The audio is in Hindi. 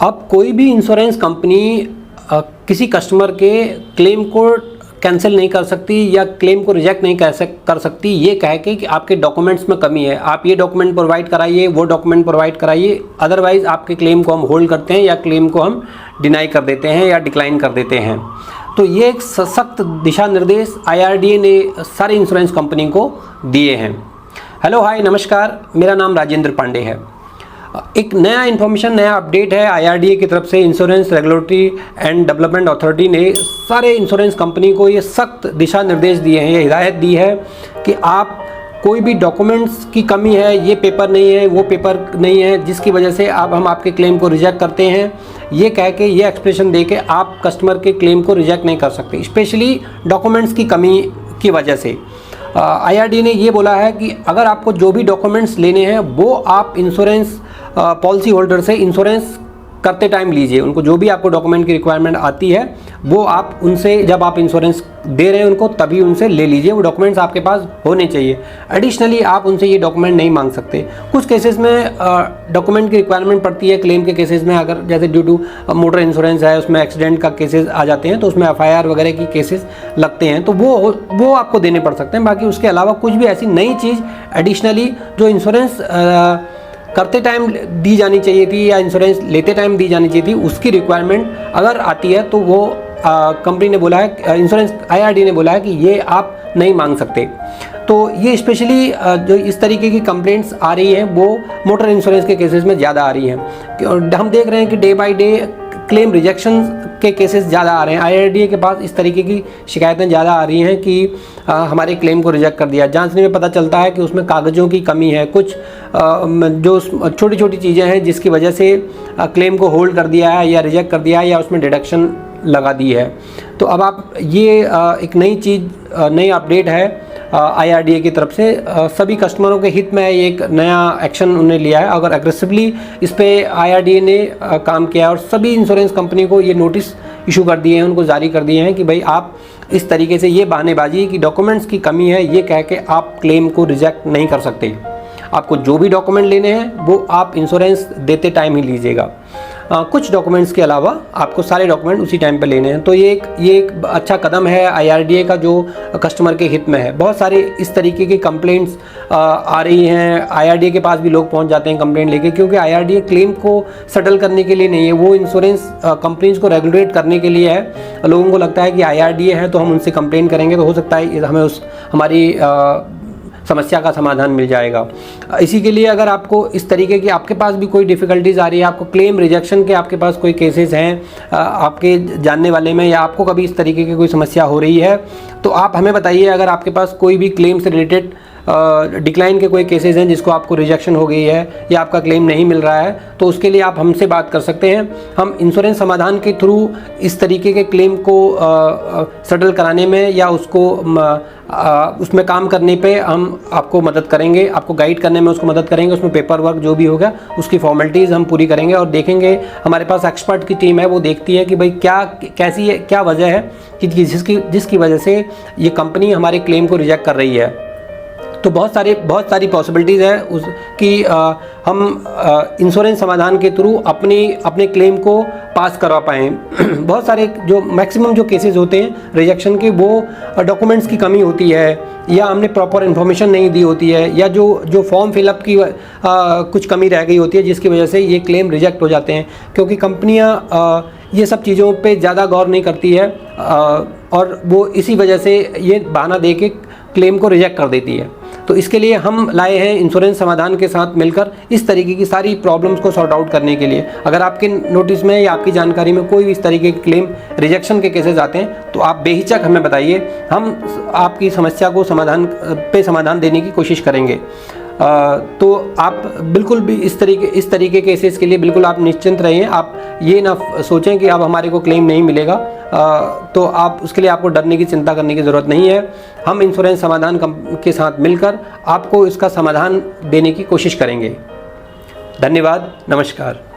अब कोई भी इंश्योरेंस कंपनी किसी कस्टमर के क्लेम को कैंसिल नहीं कर सकती या क्लेम को रिजेक्ट नहीं कर सकती ये कह के कि आपके डॉक्यूमेंट्स में कमी है, आप ये डॉक्यूमेंट प्रोवाइड कराइए, वो डॉक्यूमेंट प्रोवाइड कराइए, अदरवाइज़ आपके क्लेम को हम होल्ड करते हैं या क्लेम को हम डिनाई कर देते हैं या डिक्लाइन कर देते हैं। तो ये एक सख्त दिशा निर्देश IRDA ने सारी इंश्योरेंस कंपनी को दिए हैं। हेलो हाय नमस्कार, मेरा नाम राजेंद्र पांडे है। एक नया इन्फॉर्मेशन, नया अपडेट है IRDA की तरफ से। Insurance regulatory and development authority ने सारे इंश्योरेंस कंपनी को ये सख्त दिशा निर्देश दिए हैं, ये हिदायत दी है कि आप कोई भी डॉक्यूमेंट्स की कमी है, ये पेपर नहीं है, वो पेपर नहीं है, जिसकी वजह से हम आपके क्लेम को रिजेक्ट करते हैं, ये कह के, ये एक्सप्रेशन दे के आप कस्टमर के क्लेम को रिजेक्ट नहीं कर सकते, स्पेशली डॉक्यूमेंट्स की कमी की वजह से। IRDA ने ये बोला है कि अगर आपको जो भी डॉक्यूमेंट्स लेने हैं वो आप इंश्योरेंस पॉलिसी होल्डर से इंश्योरेंस करते टाइम लीजिए। उनको जो भी आपको डॉक्यूमेंट की रिक्वायरमेंट आती है वो आप उनसे, जब आप इंश्योरेंस दे रहे हैं उनको, तभी उनसे ले लीजिए। वो डॉक्यूमेंट्स आपके पास होने चाहिए। एडिशनली आप उनसे ये डॉक्यूमेंट नहीं मांग सकते। कुछ केसेस में डॉक्यूमेंट की रिक्वायरमेंट पड़ती है क्लेम के केसेस में, अगर जैसे ड्यू टू मोटर इंश्योरेंस है, उसमें एक्सीडेंट का केसेस आ जाते हैं तो उसमें FIR वगैरह की केसेस लगते हैं, तो वो आपको देने पड़ सकते हैं। बाकी उसके अलावा कुछ भी ऐसी नई चीज़ एडिशनली जो इंश्योरेंस करते टाइम दी जानी चाहिए थी या इंश्योरेंस लेते टाइम दी जानी चाहिए थी, उसकी रिक्वायरमेंट अगर आती है तो वो कंपनी ने बोला है, इंश्योरेंस IRDA ने बोला है कि ये आप नहीं मांग सकते। तो ये स्पेशली जो इस तरीके की कंप्लेंट्स आ रही हैं वो मोटर इंश्योरेंस के केसेस में ज़्यादा आ रही हैं। हम देख रहे हैं कि day by day claim rejection के केसेस ज़्यादा आ रहे हैं। IRDA के पास इस तरीके की शिकायतें ज़्यादा आ रही हैं कि हमारे क्लेम को रिजेक्ट कर दिया। जांचने में पता चलता है कि उसमें कागज़ों की कमी है, कुछ जो छोटी छोटी चीज़ें हैं जिसकी वजह से क्लेम को होल्ड कर दिया है या रिजेक्ट कर दिया है या उसमें डिडक्शन लगा दी है। तो अब आप ये एक नई चीज़, नई अपडेट है IRDA की तरफ से। सभी कस्टमरों के हित में एक नया एक्शन उन्होंने लिया है। अगर एग्रेसिवली इस पे IRDA ने काम किया है और सभी इंश्योरेंस कंपनी को ये नोटिस इशू कर दिए हैं, उनको जारी कर दिए हैं कि भाई आप इस तरीके से ये बहानेबाजी कि डॉक्यूमेंट्स की कमी है ये कह के आप क्लेम को रिजेक्ट नहीं कर सकते। आपको जो भी डॉक्यूमेंट लेने हैं वो आप इंश्योरेंस देते टाइम ही लीजिएगा। कुछ डॉक्यूमेंट्स के अलावा आपको सारे डॉक्यूमेंट उसी टाइम पे लेने हैं। तो ये एक अच्छा कदम है IRDA का जो कस्टमर के हित में है। बहुत सारे इस तरीके की कंप्लेंट्स आ रही हैं, IRDA के पास भी लोग पहुंच जाते हैं कंप्लेंट लेके, क्योंकि IRDA क्लेम को सेटल करने के लिए नहीं है, वो इंश्योरेंस कंपनीज को रेगुलेट करने के लिए है। लोगों को लगता है कि IRDA है तो हम उनसे कंप्लेन करेंगे तो हो सकता है हमें हमारी समस्या का समाधान मिल जाएगा। इसी के लिए अगर आपको इस तरीके की, आपके पास भी कोई डिफ़िकल्टीज़ आ रही है, आपको क्लेम रिजेक्शन के आपके पास कोई केसेस हैं आपके जानने वाले में, या आपको कभी इस तरीके की कोई समस्या हो रही है, तो आप हमें बताइए। अगर आपके पास कोई भी क्लेम से रिलेटेड डिक्लाइन के कोई केसेस हैं जिसको आपको रिजेक्शन हो गई है या आपका क्लेम नहीं मिल रहा है, तो उसके लिए आप हमसे बात कर सकते हैं। हम इंश्योरेंस समाधान के थ्रू इस तरीके के क्लेम को सेटल कराने में या उसको उसमें काम करने पे हम आपको मदद करेंगे, आपको गाइड करने में उसको मदद करेंगे। उसमें पेपर वर्क जो भी होगा उसकी फॉर्मेलिटीज़ हम पूरी करेंगे और देखेंगे। हमारे पास एक्सपर्ट की टीम है, वो देखती है कि भाई कैसी है, क्या वजह है कि जिसकी वजह से ये कंपनी हमारे क्लेम को रिजेक्ट कर रही है। तो बहुत सारी पॉसिबिलिटीज़ है कि हम इंश्योरेंस समाधान के थ्रू अपने क्लेम को पास करवा पाएँ। बहुत सारे जो मैक्सिमम जो केसेस होते हैं रिजेक्शन के, वो डॉक्यूमेंट्स की कमी होती है या हमने प्रॉपर इन्फॉर्मेशन नहीं दी होती है या जो फॉर्म फिलअप की कुछ कमी रह गई होती है, जिसकी वजह से ये क्लेम रिजेक्ट हो जाते हैं। क्योंकि कंपनियाँ ये सब चीज़ों पे ज़्यादा गौर नहीं करती है और वो इसी वजह से ये बहाना दे के क्लेम को रिजेक्ट कर देती है। तो इसके लिए हम लाए हैं इंश्योरेंस समाधान के साथ मिलकर इस तरीके की सारी प्रॉब्लम्स को सॉर्ट आउट करने के लिए। अगर आपके नोटिस में या आपकी जानकारी में कोई भी इस तरीके के क्लेम रिजेक्शन के केसेस आते हैं तो आप बेहिचक हमें बताइए, हम आपकी समस्या को समाधान देने की कोशिश करेंगे। तो आप बिल्कुल भी इस तरीके केसेस के लिए बिल्कुल आप निश्चिंत रहिए। आप ये ना सोचें कि अब हमारे को क्लेम नहीं मिलेगा, तो आप उसके लिए आपको डरने की, चिंता करने की ज़रूरत नहीं है। हम इंश्योरेंस समाधान के साथ मिलकर आपको इसका समाधान देने की कोशिश करेंगे। धन्यवाद, नमस्कार।